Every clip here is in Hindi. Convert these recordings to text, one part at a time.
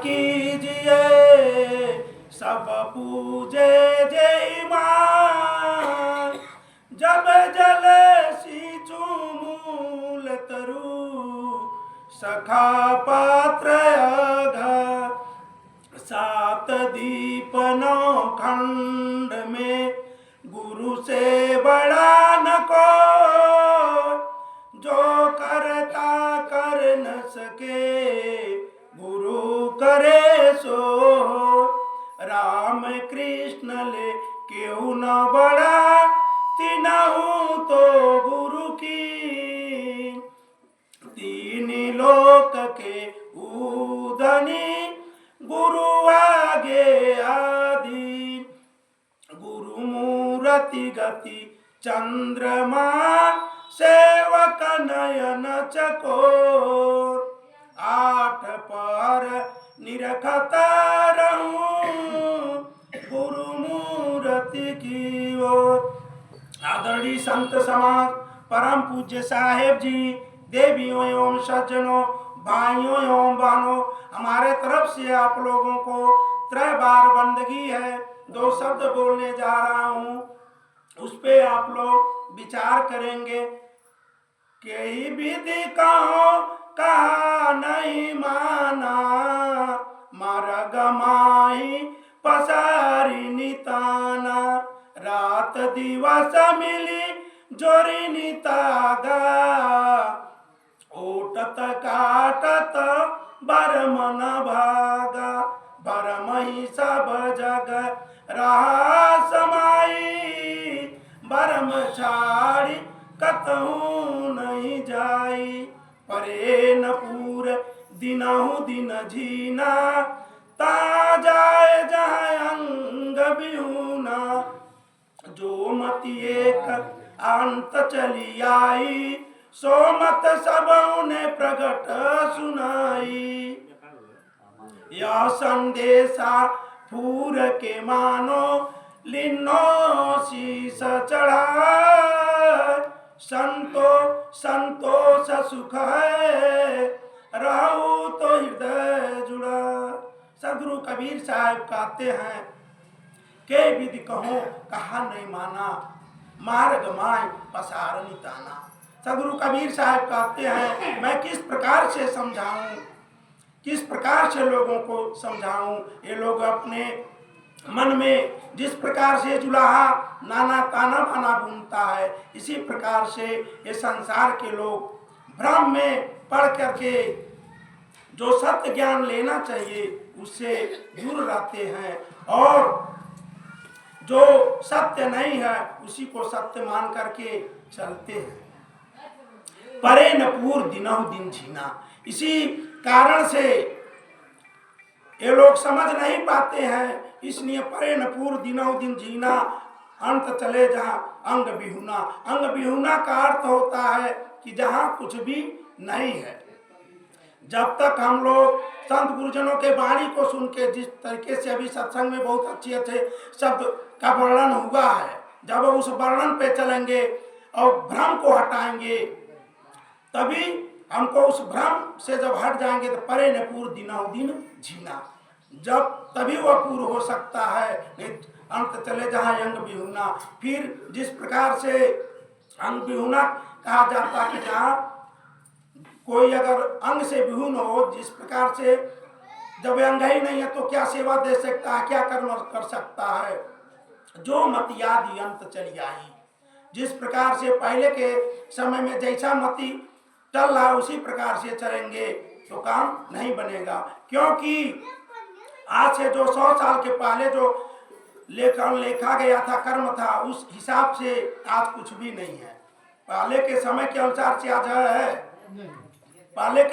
कीजिए सब पूजे जय मां। जब जल सींचू मूल तरु सखा पात्र अघा। सात दीप नौ खंड में गुरु से बड़ा न को। जो करता कर न सके गुरु करे सो। राम कृष्ण ले क्यों न बड़ा तीनहु तो गुरु की। तीन लोक के ऊधनी गुरु आगे आदि। गुरु मूर्ति गति चंद्रमा सेवक नयन चकोर। आठ पर निरखत रहूं गुरु मूर्ति की ओर। आदरणीय संत समाज, परम पूज्य साहेब जी, देवियों एवं सज्जनों, भाइयों एवं बहनों, हमारे तरफ से आप लोगों को 3 बार बंदगी है। 2 शब्द बोलने जा रहा हूँ, उस पे आप लोग विचार करेंगे। कई विधि कहो कहा नहीं माना। मरग माही पसारी निताना। रात दिवस मिली जोरी नितागा। ओटत काटत बरम न भागा। बरम ही सब जग रहा समाई। बरम छाड़ी कतहु नहीं जाई। परे न पूर दिनहु दिन झीना। ता जाए जहाँ अंग बिहुना। जो मति एक अंत चली आई। सो मत सबों ने प्रगट सुनाई। यह संदेशा फूर के मानो लिन्नो शीस चढ़ाए। संतोष सुख है रहू तो हृदय जुड़ा। सदगुरु कबीर साहब कहते हैं के विधि कहो कहा नहीं माना। मार्ग माय पसारनी ताना। सदगुरु कबीर साहब कहते हैं मैं किस प्रकार से समझाऊं, किस प्रकार से लोगों को समझाऊं। ये लोग अपने मन में जिस प्रकार से जुलाहा नाना ताना बाना बुनता है, इसी प्रकार से ये संसार के लोग भ्रम में पड़ करके जो सत्य ज्ञान लेना चाहिए उससे दूर रहते हैं। और जो सत्य नहीं है उसी को सत्य मान करके चलते हैं। परे न पूर दिनहु दिन झीना। इसी कारण से ये लोग समझ नहीं पाते हैं, इसलिए परे न पूर दिनहु दिन झीना। अंत चले जहाँ अंग बिहुना। अंग बिहुना का अर्थ होता है कि जहाँ कुछ भी नहीं है। जब तक हम लोग संत गुरुजनों के वाणी को सुन के जिस तरीके से अभी सत्संग में बहुत अच्छे शब्द का वर्णन हुआ है, जब उस वर्णन पे चलेंगे और भ्रम को हटाएंगे तभी हमको उस भ्रम से जब हट जाएंगे तो परे न पूर दिनहु दिन झीना। जब तभी वह पूर्ण हो सकता है। अंत चले जहाँ अंग बिहुना। फिर जिस प्रकार से अंग बिहुना कहा जाता है कि जहाँ कोई अगर अंग से विहुन हो, जिस प्रकार से जब अंग ही नहीं है तो क्या सेवा दे सकता है, क्या कर्म कर सकता है। जो मति आदि अंत चली आई। जिस प्रकार से पहले के समय में जैसा मति चल रहा उसी प्रकार से चलेंगे तो काम नहीं बनेगा। क्योंकि आज से जो 100 साल के पहले जो लेखा गया था, कर्म था, उस हिसाब से आज कुछ भी नहीं है। पहले के समय के अनुसार से आज है। पहले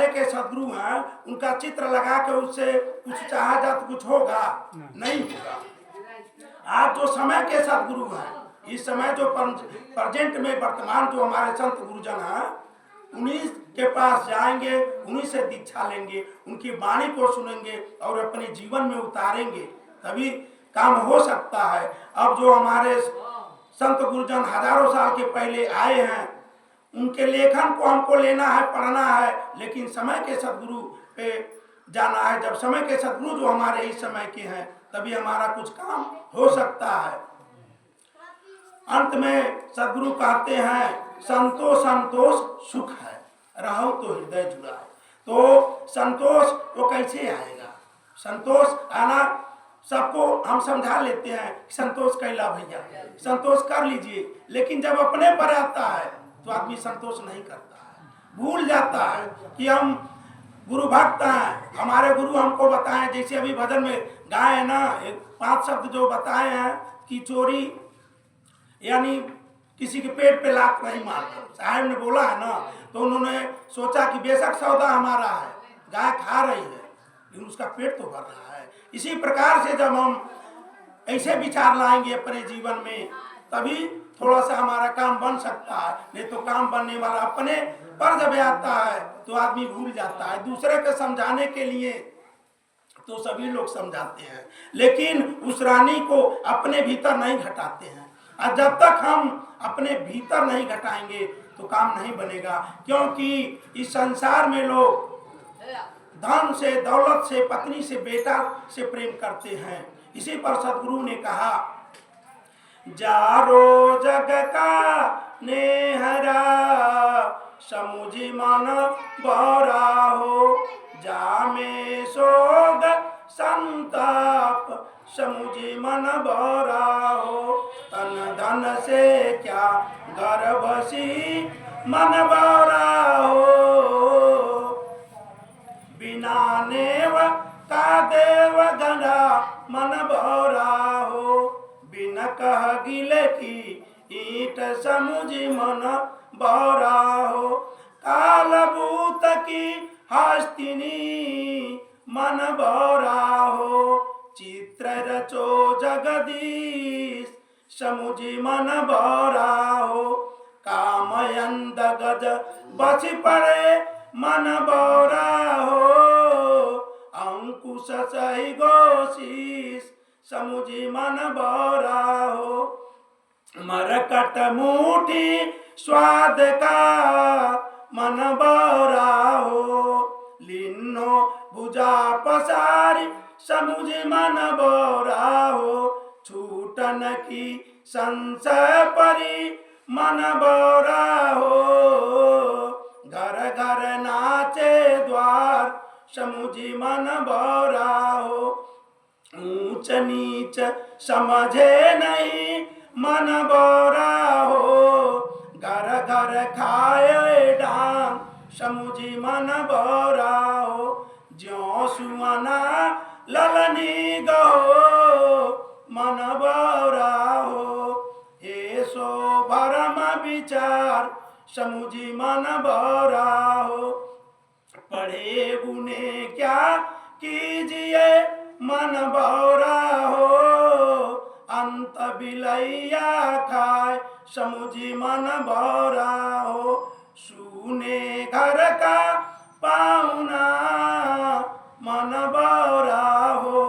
के सदगुरु हैं उनका चित्र लगा के उससे कुछ चाहा जा तो कुछ होगा नहीं होगा। आज जो समय के सदगुरु हैं, इस समय जो प्रेजेंट में वर्तमान जो हमारे संत गुरुजन हैं, उन्हीं के पास जाएंगे, उन्हीं से दीक्षा लेंगे, उनकी वाणी को सुनेंगे और अपने जीवन में उतारेंगे तभी काम हो सकता है। अब जो हमारे संत गुरुजन हजारों साल के पहले आए हैं उनके लेखन को हमको लेना है, पढ़ना है, लेकिन समय के सदगुरु पे जाना है। जब समय के सद्गुरु जो हमारे इस समय के हैं तभी हमारा कुछ काम हो सकता है। अंत में सद्गुरु कहते हैं संतोष संतोष सुख है, रहो तो हृदय जुड़ा है। तो संतोष वो कैसे आएगा? संतोष आना सबको हम समझा लेते हैं, संतोष कैला भैया, संतोष कर लीजिए, लेकिन जब अपने पर आता है तो आदमी संतोष नहीं करता है, भूल जाता है कि हम गुरु भक्त हैं, हमारे गुरु हमको बताएं। जैसे अभी भजन में गाए हैं ना, एक 5 शब्द जो बताए हैं कि चोरी यानी किसी के पेट पे लात नहीं मारना, साहब ने बोला है ना, तो उन्होंने सोचा कि बेशक सौदा हमारा है, गाय खा रही है लेकिन उसका पेट तो भर रहा है। इसी प्रकार से जब हम ऐसे विचार लाएंगे अपने जीवन में तभी थोड़ा सा हमारा काम बन सकता है, नहीं तो काम बनने वाला अपने पर जब आता है तो आदमी भूल जाता है। दूसरे को समझाने के लिए तो सभी लोग समझाते हैं, लेकिन उस रानी को अपने भीतर नहीं घटाते हैं। और जब तक हम अपने भीतर नहीं घटाएंगे तो काम नहीं बनेगा, क्योंकि इस संसार में लोग धन से, दौलत से, पत्नी से, बेटा से प्रेम करते हैं। इसी पर सद्गुरु ने कहा जारो जग का नेहरा समुझी मन बौरा हो, जामे सोग संताप समुझी मन बौरा हो, तन धन से क्या गर्भसी मन बौरा हो, बिना नेव का देव गंगा मन बौरा हो, बिन कह गिले की ईट समुझी मन बौरा हो, कालभूत की हस्तिनी मन बौरा हो, चित्र रचो जगदीश समुझी मन बौरा हो, कामयंद गज बच पड़े मन बौरा हो, अंकुश सही गोशीष समुझी मन बौरा हो, मरकट मुठी स्वाद का मन बौरा हो, लिन्नो भुजा पसारी समुझी मन बौरा हो, छूटन की संशय परी मन बौरा हो, घर घर नाचे द्वार समुझी मन बौरा हो, ऊंच नीच समझे नहीं मन बौरा हो, घर घर खाए डांग समुझी मन बौरा हो, ज्यों सुमना ललनी गहो मन बौरा हो, ऐसो भरम विचार समुझी मन बौरा हो, पढ़े गुने क्या कीजिए मन बौरा हो, अंत बिलैया खाए समुझी मन बौरा हो, सुने घर का पाहुना मन बौरा हो,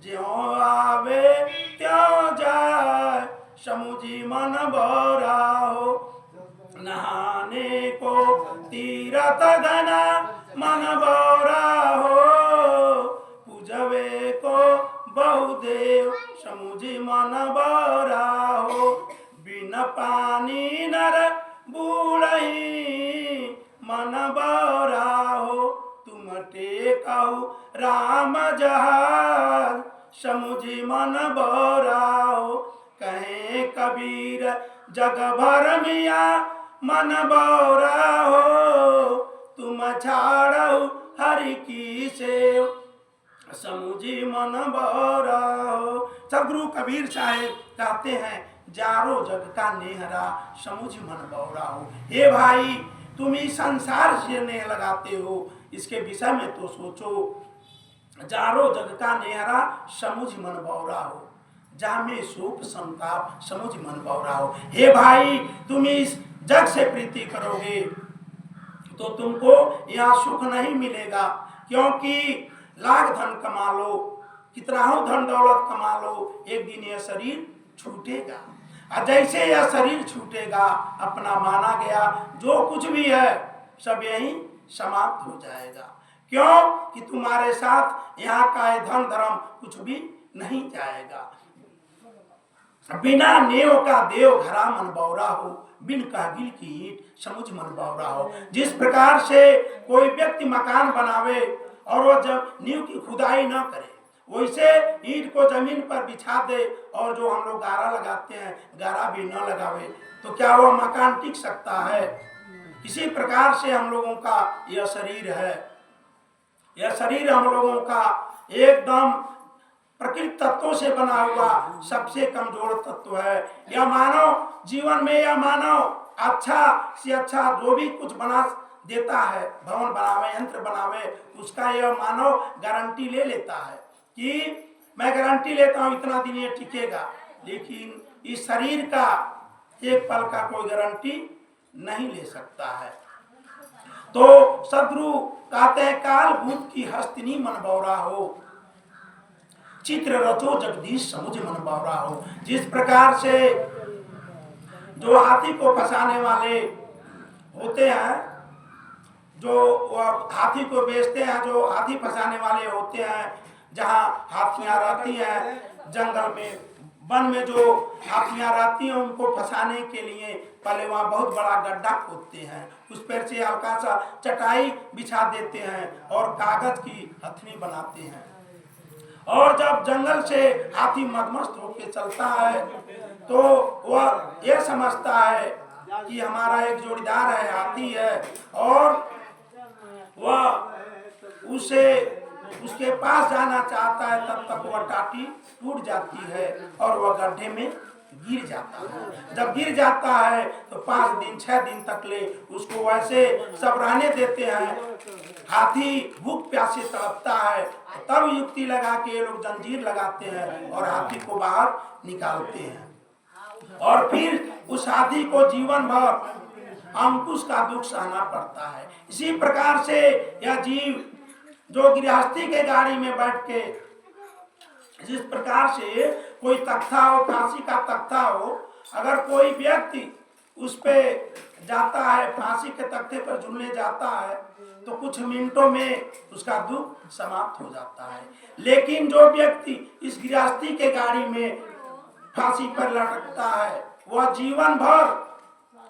ज्यों आवे त्यों जाए समुझी मन बौरा हो, नहाने को तीरथ घना मन बौरा हो, पूजवे को बहुदेव समुझी मन बौरा हो, बिन पानी नर बूढ़ही मन बौरा हो, तुम टेकहु राम जहाज समुझी मन बौरा हो, कहे कबीर जग भर मिया मन बौरा हो, तुम छाड़हु हरि की सेव समुझी मन बौरा हो। सद्गुरु कबीर साहेब कहते हैं जारो जग का नेहरा समुझी मन बौरा हो। हे भाई, तुम इस संसार से नेह लगाते हो, इसके विषय में तो सोचो। जारो जग का नेहरा समुझी मन बौरा हो, जामे शोक संताप समुझी मन बौरा हो। हे भाई, तुम इस जग से प्रीति करोगे तो तुमको यहाँ सुख नहीं मिलेगा, क्योंकि लाख धन कमा लो, कितना हो धन दौलत कमा लो, एक दिन यह शरीर छूटेगा। और जैसे यह शरीर छूटेगा, अपना माना गया जो कुछ भी है सब यही समाप्त हो जाएगा। क्यों कि तुम्हारे साथ यहाँ का ये धन धर्म कुछ भी नहीं जाएगा। बिना नेव का देव घरा मन बौरा हो, बिन कह गिल की ईंट समुझ मन बौरा हो। जिस प्रकार से कोई व्यक्ति मकान बनावे और वो जब नींव की खुदाई न करे, वैसे ईंट को जमीन पर बिछा दे और जो हम लोग गारा लगाते हैं गारा भी न लगावे, तो क्या वो मकान टिक सकता है? इसी प्रकार से हम लोगों का यह शरीर है। यह शरीर हम लोगों का एकदम प्रकृति तत्वों से बना हुआ सबसे कमजोर तत्व है। यह मानव जीवन में, यह मानव अच्छा से अच्छा जो भी कुछ बना देता है, भवन बनावे, यंत्र बनावे, उसका यह मानव गारंटी ले लेता है कि मैं गारंटी लेता हूं इतना दिन ये टिकेगा, लेकिन इस शरीर का एक पल का कोई गारंटी नहीं ले सकता है। तो सदगुरु कहते हैं काल भूत की हस्तिनी मन बौरा हो, चित्र रचो जगदीश समुझ मन बौरा हो। जिस प्रकार से जो हाथी को फंसाने वाले होते हैं, जो हाथी को बेचते हैं, जो हाथी फंसाने वाले होते हैं, जहाँ हाथियां रहती हैं जंगल में, वन में जो हाथियां रहती हैं, उनको फंसाने के लिए पहले वहाँ बहुत बड़ा गड्ढा खोदते हैं, उस पर से हल्का सा चटाई बिछा देते हैं और कागज की हथनी बनाते हैं। और जब जंगल से हाथी मदमस्त होकर चलता है तो वह यह समझता है कि हमारा एक जोड़ीदार है, हाथी है, और वह उसके पास जाना चाहता है, तब तक वह टाटी टूट जाती है और वह गड्ढे में गिर जाता है। जब गिर जाता है तो 5 दिन 6 दिन तक ले उसको वैसे सब रहने देते हैं। हाथी भूख प्यासे तड़पता है, तब युक्ति लगा के ये लोग जंजीर लगाते हैं और हाथी को बाहर निकालते हैं, और फिर उस हाथी को जीवन भर अंकुश का दुख सहना पड़ता है। इसी प्रकार से यह जीव जो गृहस्थी के गाड़ी में बैठ के, जिस प्रकार से कोई तख्ता हो, फांसी का तख्ता हो, अगर कोई व्यक्ति उस पे जाता है, फांसी के तख्ते पर झूलने जाता है, तो कुछ मिनटों में उसका दुख समाप्त हो जाता है। लेकिन जो व्यक्ति इस गृहस्थी के गाड़ी में फांसी पर लटकता है, वह जीवन भर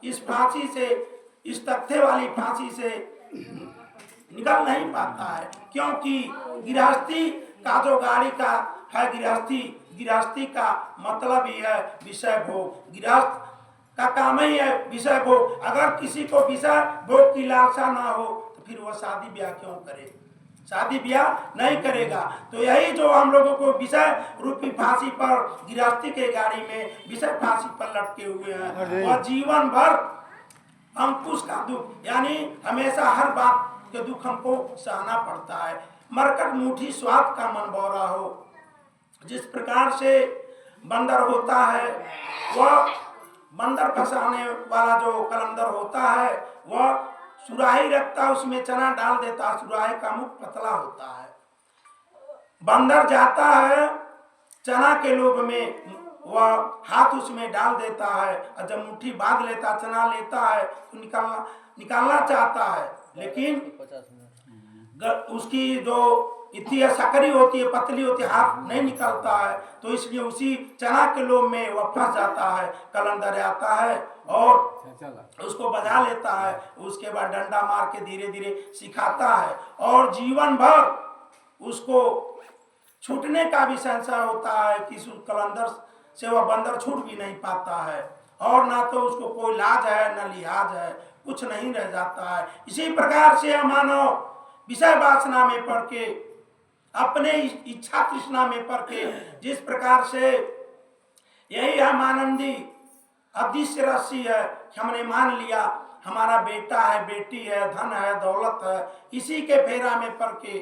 इस फांसी से, इस तख्ते वाली फांसी से निकल नहीं पाता है, क्योंकि गृहस्थी का जो गाड़ी का है, गृहस्थी का मतलब ही है विषय भोग। गृहस्थ का काम ही है विषय भोग। अगर किसी को विषय भोग की लालसा ना हो तो फिर वह शादी ब्याह क्यों करे? शादी ब्याह नहीं करेगा। तो यही जो हम लोगों को विषय रूपी फांसी पर, गृहस्थी के गाड़ी में विषय फांसी पर लटके हुए हैं, वह जीवन भर अंकुश का दुख, यानी हमेशा हर बात के दुख हमको सहना पड़ता है। मरकट मुठी स्वाद का मन बौरा हो। जिस प्रकार से बंदर होता है, वह बंदर फंसाने वाला जो कलंदर होता है, वह सुराही रखता, उसमें चना डाल देता, सुराही का मुख पतला होता है। बंदर जाता है चना के लोभ में, वह हाथ उसमें डाल देता है, और जब मुट्ठी बांध लेता, चना लेता है तो निकालना चाहता है, लेकिन उसकी जो इतनी सकरी होती है, पतली होती है, हाथ नहीं निकलता है, तो इसलिए उसी चना के लोभ में वह फंस जाता है। कलंदर आता है और उसको बजा लेता है, उसके बाद डंडा मार के धीरे धीरे सिखाता है, और जीवन भर उसको छूटने का भी संशय होता है कि कलंदर से वह बंदर छूट भी नहीं पाता है, और ना तो उसको कोई लाज है न लिहाज है, कुछ नहीं रह जाता है। इसी प्रकार से मानव विषय वासना में पड़ के, अपने इच्छा तृष्णा में पड़ के, जिस प्रकार से यही हम आनंदी अदृश्य रस्सी है, हमने मान लिया हमारा बेटा है, बेटी है, धन है, दौलत है, इसी के फेरा में पड़ के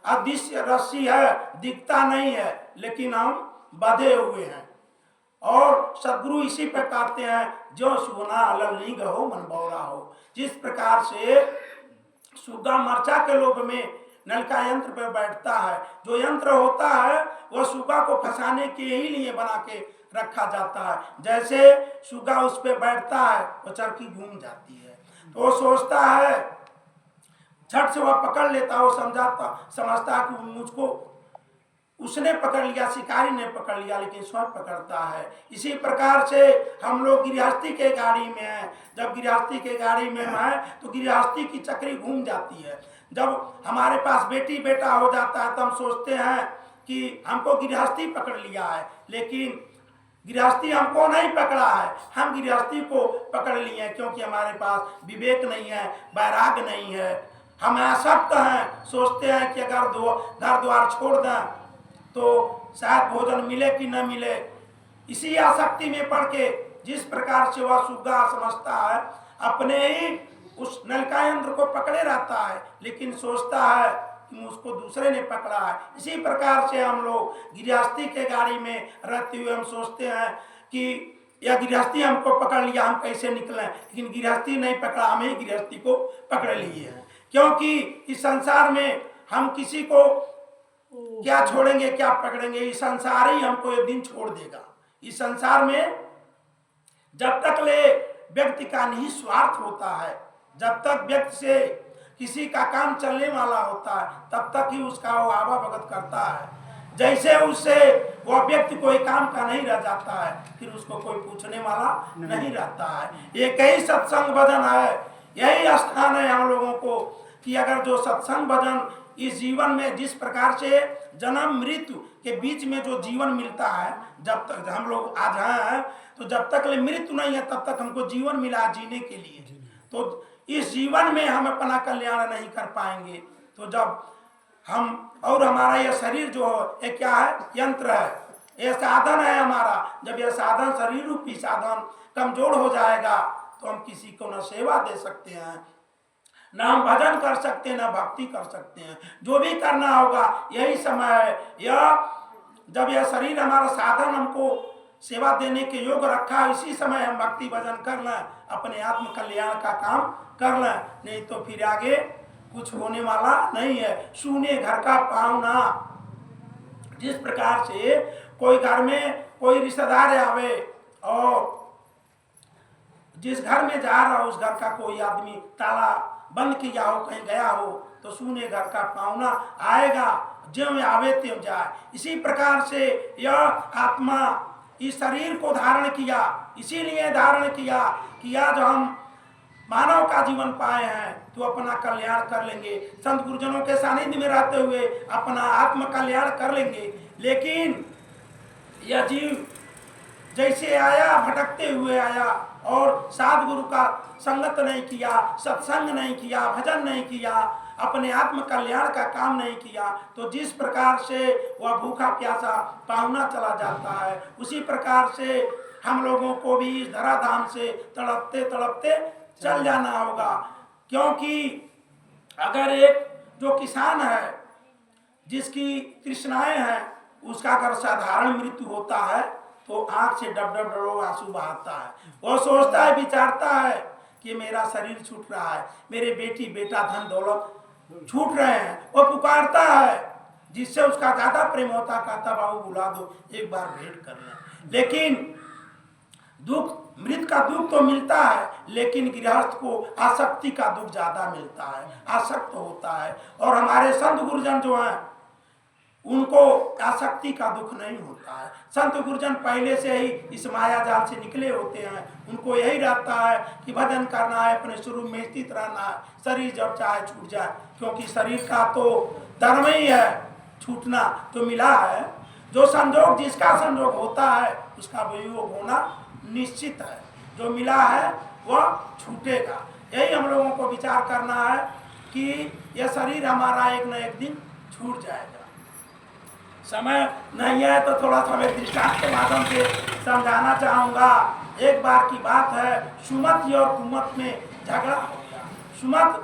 अदृश्य रस्सी है, दिखता नहीं है, लेकिन हम बंधे हुए हैं। और सदगुरु इसी पर कहते हैं जो सुना अलग गहो मन बौरा हो। जिस प्रकार से सुगा मरचा के लोभ में नलका यंत्र पर बैठता है, जो यंत्र होता है वह सुगा को फंसाने के ही लिए बना के रखा जाता है। जैसे सुगा उस पर बैठता है, वो चरखी घूम जाती है, तो वो सोचता है झट से वह पकड़ लेता, वो समझता कि मुझको उसने पकड़ लिया, शिकारी ने पकड़ लिया, लेकिन स्वयं पकड़ता है। इसी प्रकार से हम लोग गृहस्थी के गाड़ी में हैं। जब गृहस्थी के गाड़ी में हैं तो गृहस्थी की चक्री घूम जाती है। जब हमारे पास बेटी बेटा हो जाता है तो हम सोचते हैं कि हमको गृहस्थी पकड़ लिया है, लेकिन गृहस्थी हमको नहीं पकड़ा है, हम गृहस्थी को पकड़ लिए हैं, क्योंकि हमारे पास विवेक नहीं है, वैराग्य नहीं है। हम आसक्त हैं, सोचते हैं कि अगर घर द्वार छोड़ दें तो शायद भोजन मिले कि न मिले। इसी आसक्ति में पड़ के जिस प्रकार से वह सुग्गा समझता है, अपने ही उस नलका यंत्र को पकड़े रहता है, लेकिन सोचता है कि उसको दूसरे ने पकड़ा है। इसी प्रकार से हम लोग गृहस्थी के गाड़ी में रहते हुए हम सोचते हैं कि यह गृहस्थी हमको पकड़ लिया, हम कैसे निकलें, लेकिन गृहस्थी नहीं पकड़ा, हम ही गृहस्थी को पकड़ लिए हैं। क्योंकि इस संसार में हम किसी को क्या छोड़ेंगे, क्या पकड़ेंगे, इस संसार ही हमको एक दिन छोड़ देगा। इस संसार में जब तक ले व्यक्ति का निस्वार्थ होता है, जब तक व्यक्ति से किसी का काम चलने वाला होता है, तब तक ही उसका वो आवा भगत करता है। जैसे उससे वह व्यक्ति कोई काम का नहीं रह जाता है, फिर उसको कोई पूछने वाला नहीं रहता है। एक ही सत्संग भजन है, यही स्थान है हम लोगों को कि अगर जो सत्संग भजन इस जीवन में जिस प्रकार से जन्म मृत्यु के बीच में जो जीवन मिलता है, जब तक हम लोग आज हैं तो जब तक ले मृत्यु नहीं है तब तक हमको जीवन मिला जीने के लिए। तो इस जीवन में हम अपना कल्याण नहीं कर पाएंगे। तो जब हम और हमारा यह शरीर जो है क्या है, यंत्र है, यह साधन है हमारा। जब यह साधन शरीर रूपी साधन कमजोर हो जाएगा तो हम किसी को न सेवा दे सकते हैं, ना हम भजन कर सकते हैं, ना भक्ति कर सकते हैं। जो भी करना होगा यही समय है, यह जब यह शरीर हमारा साधन हमको सेवा देने के योग्य रखा, इसी समय हम भक्ति भजन कर लें, अपने आत्म कल्याण का काम कर लें, नहीं तो फिर आगे कुछ होने वाला नहीं है। सूने घर का पावना, जिस प्रकार से कोई घर में कोई रिश्तेदार आवे और जिस घर में जा रहा हो उस घर का कोई आदमी ताला बंद किया हो, कहीं गया हो, तो सूने घर का पावना आएगा, ज्यों आवे त्यों जाए। इसी प्रकार से यह आत्मा इस शरीर को धारण किया, इसीलिए धारण किया कि आज हम मानव का जीवन पाए हैं तो अपना कल्याण कर लेंगे, संत गुरुजनों के सानिध्य में रहते हुए अपना आत्म कल्याण कर लेंगे। लेकिन यह जीव जैसे आया, भटकते हुए आया और सद्गुरु का संगत नहीं किया, सत्संग नहीं किया, भजन नहीं किया, अपने आत्म कल्याण का काम नहीं किया, तो जिस प्रकार से वह भूखा प्यासा पाहुना चला जाता है, उसी प्रकार से हम लोगों को भी इस धराधाम से तड़पते तड़पते चल जाना होगा। क्योंकि अगर एक जो किसान है जिसकी तृष्णाएं हैं, उसका अगर साधारण मृत्यु होता है तो आंख से डब डब डब आंसू बहाता है। वो सोचता है, विचारता है कि मेरा शरीर छूट रहा है, मेरे बेटी बेटा धन दौलत छूट रहे हैं। वो पुकारता है, जिससे उसका ज्यादा प्रेम होता, कहता बाबू बुला दो, एक बार भेंट कर लें। लेकिन दुख, मृत का दुख तो मिलता है, लेकिन गृहस्थ को आसक्ति का दुख ज्यादा मिलता है, आसक्त होता है। और हमारे संत गुरुजन जो हैं उनको आसक्ति का दुख नहीं होता है। संत गुरुजन पहले से ही इस माया जाल से निकले होते हैं, उनको यही रहता है कि भजन करना है, अपने स्वरूप में स्थित रहना है, शरीर जब चाहे छूट जाए, क्योंकि शरीर का तो धर्म ही है छूटना, तो मिला है। जो संजोग, जिसका संजोग होता है उसका वियोग होना निश्चित है, जो मिला है वह छूटेगा। यही हम लोगों को विचार करना है कि यह शरीर हमारा एक न एक दिन छूट जाएगा। समय नहीं है तो थोड़ा सा मैं दृष्टांत के माध्यम से समझाना चाहूँगा। एक बार की बात है, सुमति और कुमत में झगड़ा हो गया। सुमत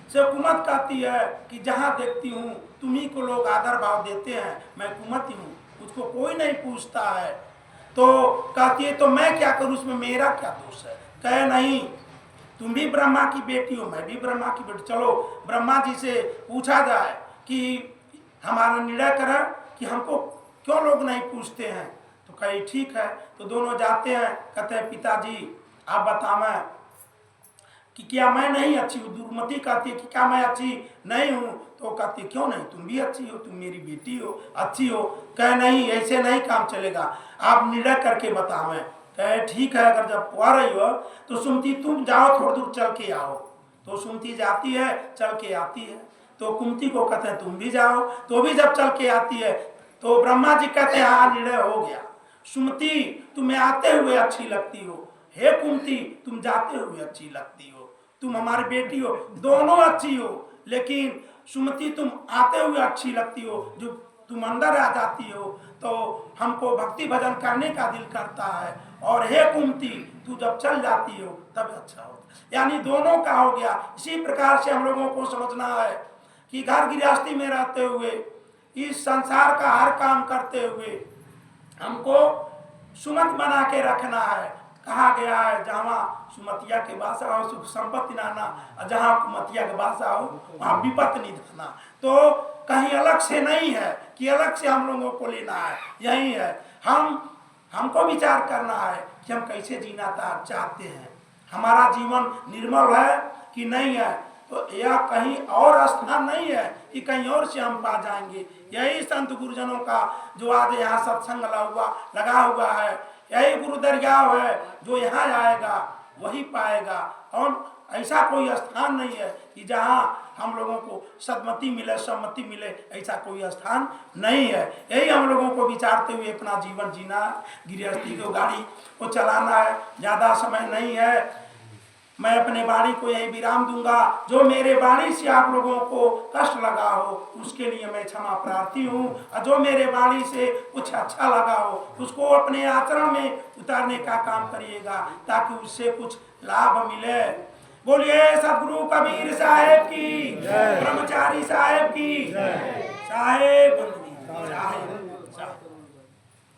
से कुमत कहती है कि जहाँ देखती हूँ तुम्ही को लोग आदर भाव देते हैं, मैं कुमती हूँ, मुझको कोई नहीं पूछता है। तो कहती है तो मैं क्या करूँ, उसमें मेरा क्या दोष है। कहे नहीं, तुम भी ब्रह्मा की बेटी हो, मैं भी ब्रह्मा की बेटी, चलो ब्रह्मा जी से पूछा जाए कि हमारा निर्णय करें कि हमको क्यों लोग नहीं पूछते हैं। तो कही ठीक है। तो दोनों जाते हैं, कहते हैं पिताजी आप बतावें कि क्या मैं नहीं अच्छी हूँ। दुर्मति कहती है कि क्या मैं अच्छी नहीं हूँ, तो कहती है क्यों नहीं, तुम भी अच्छी हो, तुम मेरी बेटी हो, अच्छी हो। कहे नहीं, ऐसे नहीं काम चलेगा, आप निर्णय करके बतावें। कहे ठीक है, अगर जब आ रही हो तो सुमति तुम जाओ, थोड़ी दूर चल के आओ। तो सुमति जाती है, चल के आती है। तो कुंती को कहते हैं तुम भी जाओ, तो भी जब चल के आती है तो ब्रह्मा जी कहते हैं हाँ निर्णय हो गया, सुमति तुम्हें आते हुए अच्छी लगती हो, हे कुंती तुम जाते हुए अच्छी लगती हो, तुम हमारी बेटी हो, दोनों अच्छी हो, लेकिन सुमति तुम आते हुए अच्छी लगती हो, जो तुम अंदर आ जाती हो तो हमको भक्ति भजन करने का दिल करता है, और हे कुंती तू जब चल जाती हो तब अच्छा हो। यानी दोनों का हो गया। इसी प्रकार से हम लोगों को समझना है कि घर गृहस्थी में रहते हुए, इस संसार का हर काम करते हुए हमको सुमत बना के रखना है। कहा गया है जहाँ सुमतिया के बासा हो सुख संपत्ति नाना, और जहाँ कुमतिया के बासा हो वहाँ विपत्ति निधाना। तो कहीं अलग से नहीं है कि अलग से हम लोगों को लेना है, यही है। हमको विचार करना है कि हम कैसे जीना चाहते हैं, हमारा जीवन निर्मल है कि नहीं है। तो यह कहीं और स्थान नहीं है कि कहीं और से हम पा जाएंगे। यही संत गुरुजनों का जो आज यहाँ सत्संग लगा हुआ है, यही गुरु दरगाह है, जो यहाँ आएगा वही पाएगा। और ऐसा कोई स्थान नहीं है कि जहाँ हम लोगों को सदमति मिले, सम्मति मिले, ऐसा कोई स्थान नहीं है। यही हम लोगों को विचारते हुए अपना जीवन जीना, गृहस्थी को गाड़ी को चलाना है। ज़्यादा समय नहीं है, मैं अपने वाणी को यही विराम दूंगा। जो मेरे वाणी से आप लोगों को कष्ट लगा हो उसके लिए मैं क्षमा प्रार्थी हूँ, और जो मेरे वाणी से कुछ अच्छा लगा हो उसको अपने आचरण में उतारने का काम करिएगा ताकि उससे कुछ लाभ मिले। बोलिए सदगुरु कबीर साहेब की, ब्रह्मचारी साहेब की, साहेब साहेब।